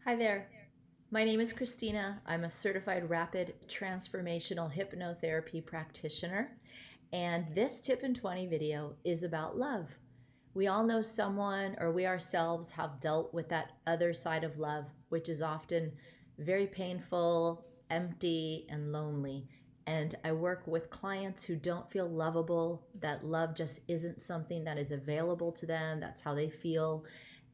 Hi there. My name is Christina. I'm a certified rapid transformational hypnotherapy practitioner. And this tip in 20 video is about love. We all know someone or we ourselves have dealt with that other side of love, which is often very painful, empty, and lonely. And I work with clients who don't feel lovable, that love just isn't something that is available to them. That's how they feel,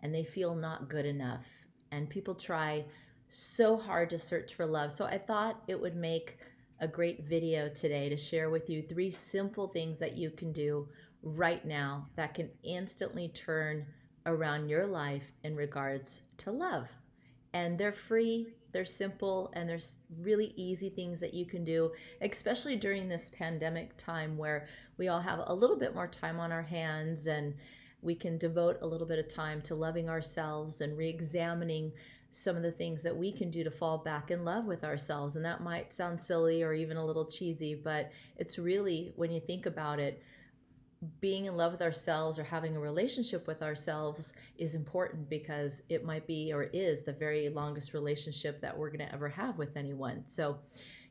and they feel not good enough. And people try so hard to search for love. So I thought it would make a great video today to share with you 3 simple things that you can do right now that can instantly turn around your life in regards to love. And they're free, they're simple, and there's really easy things that you can do, especially during this pandemic time where we all have a little bit more time on our hands and we can devote a little bit of time to loving ourselves and re-examining some of the things that we can do to fall back in love with ourselves. And that might sound silly or even a little cheesy, but it's really, when you think about it, being in love with ourselves or having a relationship with ourselves is important because it might be or is the very longest relationship that we're going to ever have with anyone. So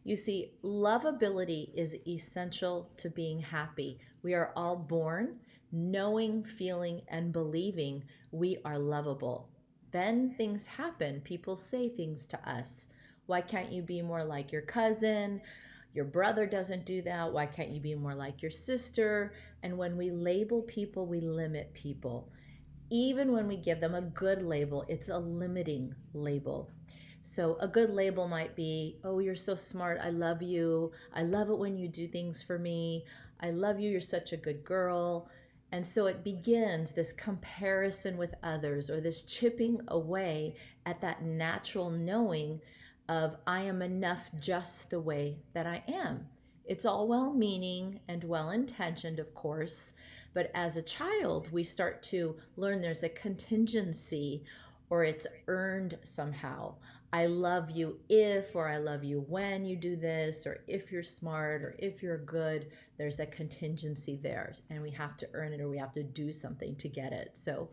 you see, lovability is essential to being happy. We are all born knowing, feeling, and believing we are lovable. Then things happen. People say things to us. Why can't you be more like your cousin? Your brother doesn't do that. Why can't you be more like your sister? And when we label people, we limit people. Even when we give them a good label, it's a limiting label. So a good label might be, oh, you're so smart. I love you. I love it when you do things for me. I love you. You're such a good girl. And so it begins this comparison with others or this chipping away at that natural knowing of I am enough just the way that I am. It's all well meaning and well intentioned, of course, but as a child, we start to learn there's a contingency or it's earned somehow. I love you if, or I love you when you do this, or if you're smart, or if you're good, there's a contingency there, and we have to earn it or we have to do something to get it. So,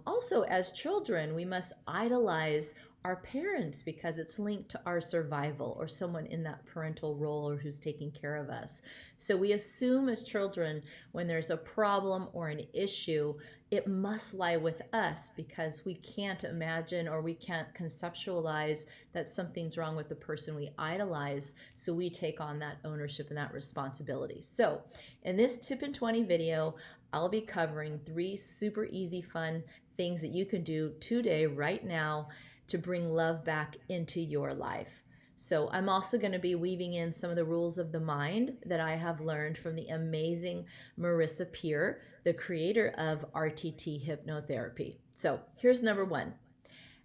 also, as children, we must idolize our parents because it's linked to our survival or someone in that parental role or who's taking care of us. So we assume as children when there's a problem or an issue, it must lie with us because we can't imagine or we can't conceptualize that something's wrong with the person we idolize. So we take on that ownership and that responsibility. So in this Tip in 20 video, I'll be covering 3 super easy, fun things that you can do today, right now, to bring love back into your life. So I'm also going to be weaving in some of the rules of the mind that I have learned from the amazing Marissa Peer, the creator of RTT hypnotherapy. So here's number 1.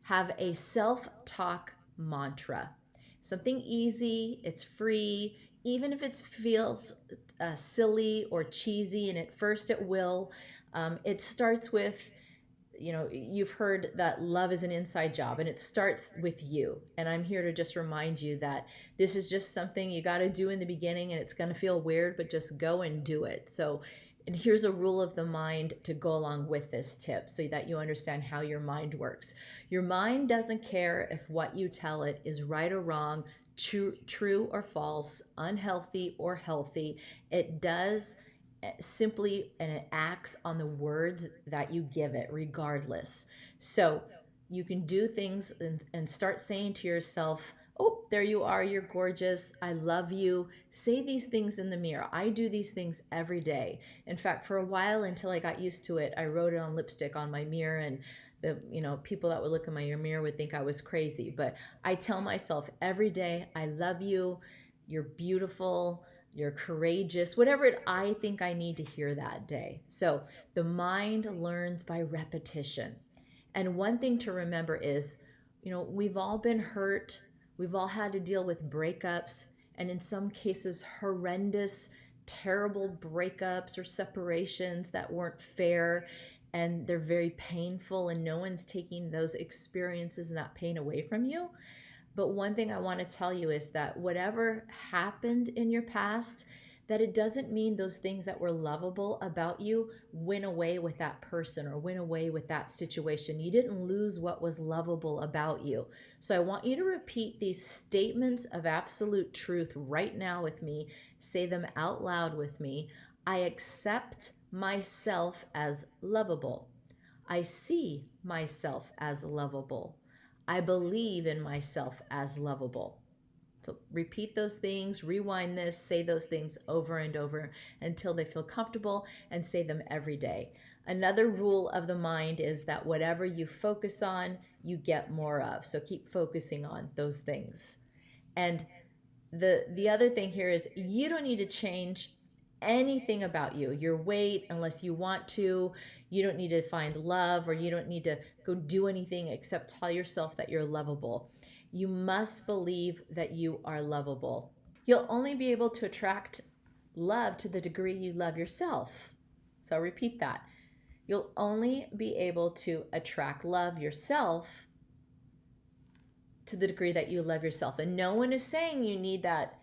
Have a self-talk mantra. Something easy, it's free, even if it feels silly or cheesy, and at first it will. It starts with, you've heard that love is an inside job and it starts with you. And I'm here to just remind you that this is just something you got to do in the beginning and it's going to feel weird, but just go and do it. So, and here's a rule of the mind to go along with this tip so that you understand how your mind works. Your mind doesn't care if what you tell it is right or wrong, true or false, unhealthy or healthy. It does simply, and it acts on the words that you give it regardless. So you can do things and start saying to yourself, oh, there you are, you're gorgeous, I love you. Say these things in the mirror. I do these things every day. In fact, for a while, until I got used to it, I wrote it on lipstick on my mirror, and the people that would look in my mirror would think I was crazy. But I tell myself every day, I love you, you're beautiful, you're courageous, whatever I think I need to hear that day. So the mind learns by repetition. And one thing to remember is, we've all been hurt. We've all had to deal with breakups, and in some cases, horrendous, terrible breakups or separations that weren't fair. And they're very painful, and no one's taking those experiences and that pain away from you. But one thing I want to tell you is that whatever happened in your past, that it doesn't mean those things that were lovable about you went away with that person or went away with that situation. You didn't lose what was lovable about you. So I want you to repeat these statements of absolute truth right now with me. Say them out loud with me. I accept myself as lovable. I see myself as lovable. I believe in myself as lovable. So repeat those things, rewind this, say those things over and over until they feel comfortable, and say them every day. Another rule of the mind is that whatever you focus on, you get more of. So keep focusing on those things. And the other thing here is you don't need to change anything about you, your weight, unless you want to. You don't need to find love, or you don't need to go do anything except tell yourself that you're lovable. You must believe that you are lovable. You'll only be able to attract love to the degree you love yourself. So I'll repeat that. You'll only be able to attract love yourself to the degree that you love yourself. And no one is saying you need that.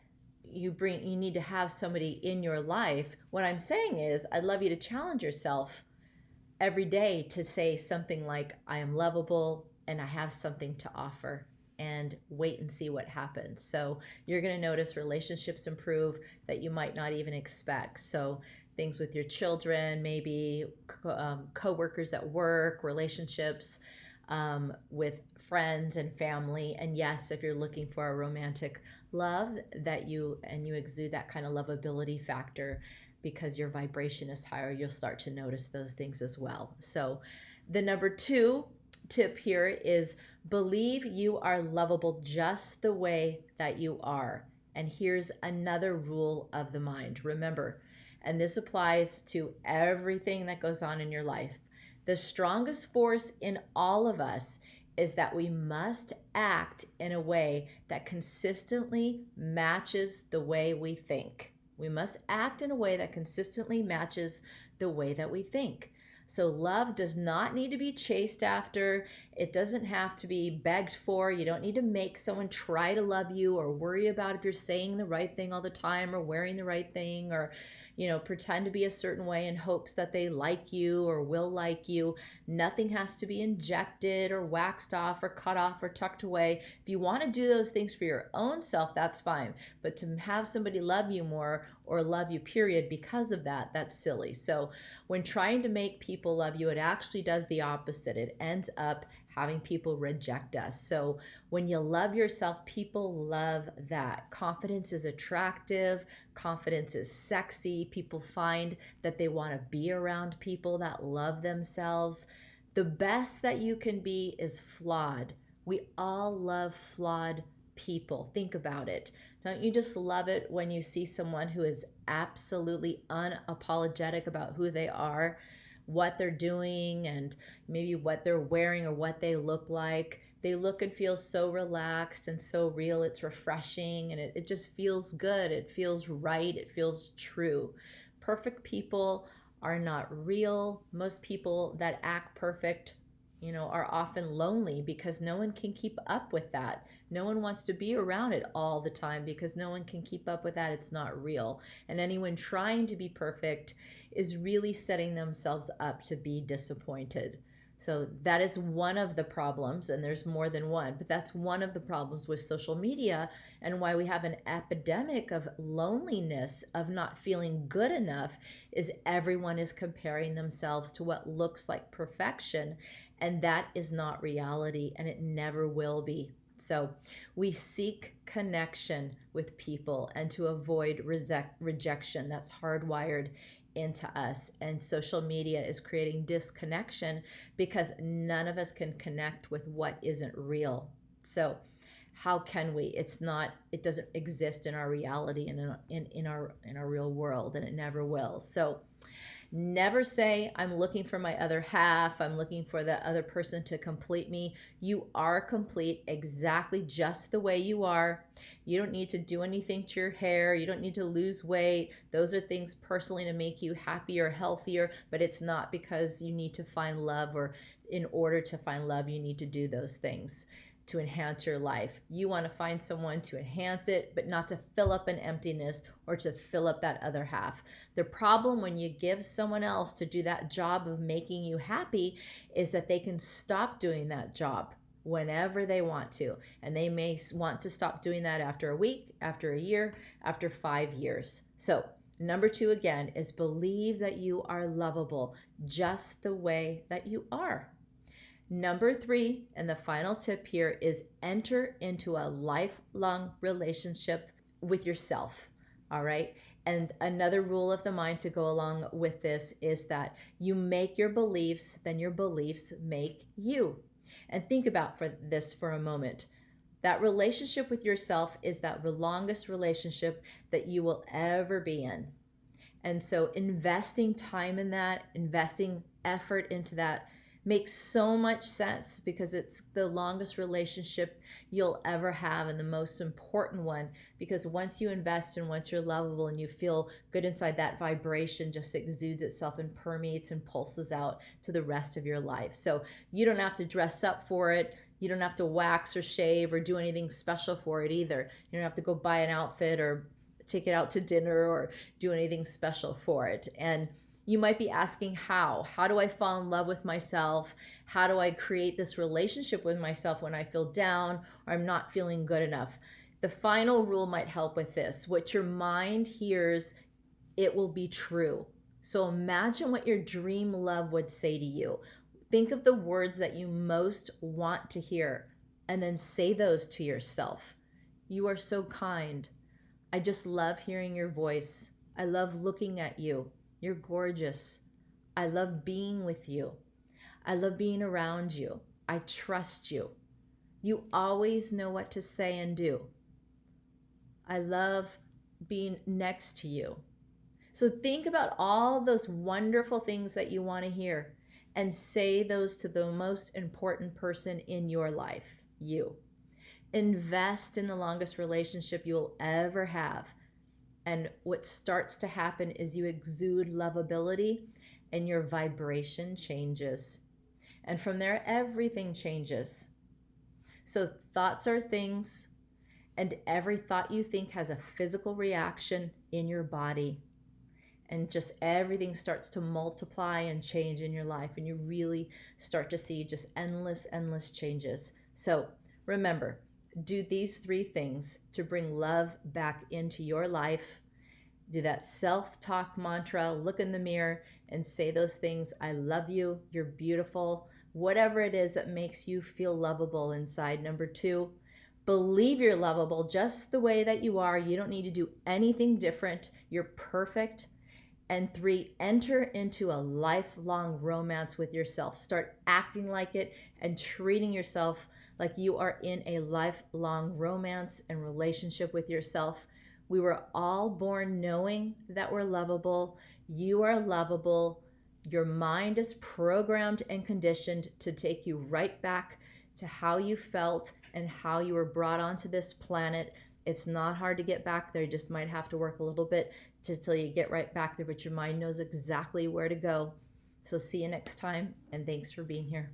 You need to have somebody in your life. What I'm saying is, I'd love you to challenge yourself every day to say something like, I am lovable and I have something to offer, and wait and see what happens. So you're going to notice relationships improve that you might not even expect. So things with your children, maybe co-workers at work, relationships with friends and family. And yes, if you're looking for a romantic love, that you exude that kind of lovability factor because your vibration is higher, you'll start to notice those things as well. So the number 2 tip here is believe you are lovable just the way that you are. And here's another rule of the mind. Remember, and this applies to everything that goes on in your life, the strongest force in all of us is that we must act in a way that consistently matches the way we think. We must act in a way that consistently matches the way that we think. So love does not need to be chased after. It doesn't have to be begged for. You don't need to make someone try to love you or worry about if you're saying the right thing all the time or wearing the right thing, or pretend to be a certain way in hopes that they like you or will like you. Nothing has to be injected or waxed off or cut off or tucked away. If you want to do those things for your own self, that's fine. But to have somebody love you more or love you, period, because of that, that's silly. So when trying to make people love you, it actually does the opposite. It ends up having people reject us. So when you love yourself, people love that. Confidence is attractive. Confidence is sexy. People find that they want to be around people that love themselves. The best that you can be is flawed. We all love flawed people. Think about it. Don't you just love it when you see someone who is absolutely unapologetic about who they are, what they're doing, and maybe what they're wearing or what they look like? They look and feel so relaxed and so real. It's refreshing, and it just feels good. It feels right. It feels true. Perfect people are not real. Most people that act perfect are often lonely because no one can keep up with that. No one wants to be around it all the time because no one can keep up with that. It's not real. And anyone trying to be perfect is really setting themselves up to be disappointed. So that is one of the problems, and there's more than one, but that's one of the problems with social media and why we have an epidemic of loneliness, of not feeling good enough, is everyone is comparing themselves to what looks like perfection, and that is not reality, and it never will be. So we seek connection with people and to avoid rejection. That's hardwired into us, and social media is creating disconnection because none of us can connect with what isn't real. So how can we? It doesn't exist in our reality and in our real world, and it never will. So never say, I'm looking for my other half. I'm looking for the other person to complete me. You are complete exactly just the way you are. You don't need to do anything to your hair. You don't need to lose weight. Those are things personally to make you happier, healthier, but it's not because you need to find love, or in order to find love, you need to do those things. to enhance your life. You want to find someone to enhance it, but not to fill up an emptiness or to fill up that other half. The problem when you give someone else to do that job of making you happy is that they can stop doing that job whenever they want to. And they may want to stop doing that after a week, after a year, after 5 years. So number 2 again is believe that you are lovable just the way that you are. Number 3, and the final tip here, is enter into a lifelong relationship with yourself. All right. And another rule of the mind to go along with this is that you make your beliefs, then your beliefs make you. And think about this for a moment. That relationship with yourself is that longest relationship that you will ever be in. And so investing time in that, investing effort into that makes so much sense, because it's the longest relationship you'll ever have and the most important one, because once you invest and once you're lovable and you feel good inside, that vibration just exudes itself and permeates and pulses out to the rest of your life. So you don't have to dress up for it. You don't have to wax or shave or do anything special for it either. You don't have to go buy an outfit or take it out to dinner or do anything special for it. And you might be asking, how do I fall in love with myself? How do I create this relationship with myself when I feel down or I'm not feeling good enough? The final rule might help with this. What your mind hears, it will be true. So imagine what your dream love would say to you. Think of the words that you most want to hear and then say those to yourself. You are so kind. I just love hearing your voice. I love looking at you. You're gorgeous. I love being with you. I love being around you. I trust you. You always know what to say and do. I love being next to you. So think about all those wonderful things that you want to hear and say those to the most important person in your life, you. Invest in the longest relationship you will ever have. And what starts to happen is you exude lovability and your vibration changes. And from there, everything changes. So thoughts are things, and every thought you think has a physical reaction in your body. And just everything starts to multiply and change in your life. And you really start to see just endless changes. So remember, do these 3 things to bring love back into your life. Do that self-talk mantra, look in the mirror and say those things. I love you, you're beautiful, whatever it is that makes you feel lovable inside. Number 2, believe you're lovable just the way that you are. You don't need to do anything different. You're perfect. And 3, enter into a lifelong romance with yourself. Start acting like it and treating yourself like you are in a lifelong romance and relationship with yourself. We were all born knowing that we're lovable. You are lovable. Your mind is programmed and conditioned to take you right back to how you felt and how you were brought onto this planet. It's not hard to get back there. You just might have to work a little bit till you get right back there, but your mind knows exactly where to go. So see you next time, and thanks for being here.